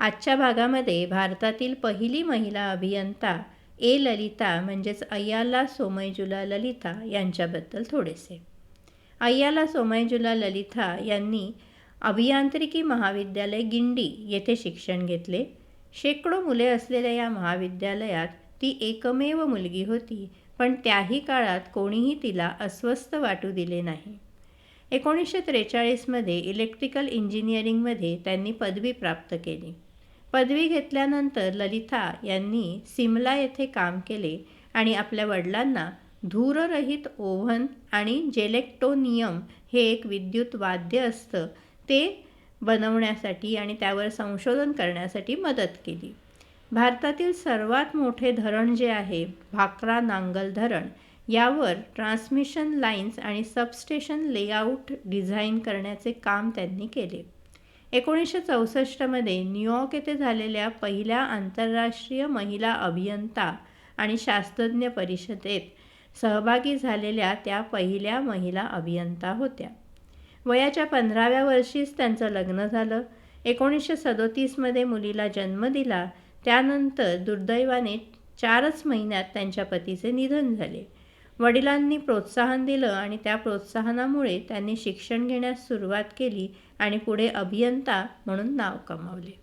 आजच्या भागामध्ये भारतातील पहिली महिला अभियंता ललिता म्हणजेच अय्याला सोमयजुला ललिता यांच्याबद्दल थोडेसे. अय्याला सोमयजुला ललिता यांनी अभियांत्रिकी महाविद्यालय गिंडी येथे शिक्षण घेतले. शेकडो मुले असलेल्या या महाविद्यालयात ती एकमेव मुलगी होती, पण त्याही काळात कोणीही तिला अस्वस्थ वाटू दिले नाही. 1943मध्ये इलेक्ट्रिकल इंजिनिअरिंगमध्ये त्यांनी पदवी प्राप्त केली. पदवी घेतल्यानंतर ललिता यांनी सिमला येथे काम केले आणि आपल्या वडिलांना धूररहित ओव्हन आणि जेलेक्टोनियम हे एक विद्युत वाद्य असतं ते बनवण्यासाठी आणि त्यावर संशोधन करण्यासाठी मदत केली. भारतातील सर्वात मोठे धरण जे आहे भाकरा नांगल धरण, यावर ट्रान्समिशन लाईन्स आणि सबस्टेशन लेआउट डिझाईन करण्याचे काम त्यांनी केले. 1964मध्ये न्यूयॉर्क येथे झालेल्या पहिल्या आंतरराष्ट्रीय महिला अभियंता आणि शास्त्रज्ञ परिषदेत सहभागी झालेल्या त्या पहिल्या महिला अभियंता होत्या. वयाच्या 15व्या वर्षीच त्यांचं लग्न झालं. 1937मध्ये मुलीला जन्म दिला. त्यानंतर दुर्दैवाने 4च महिन्यात त्यांच्या पतीचे निधन झाले. वडिलांनी प्रोत्साहन दिलं आणि त्या प्रोत्साहनामुळे त्यांनी शिक्षण घेण्यास सुरुवात केली आणि पुढे अभियंता म्हणून नाव कमावले.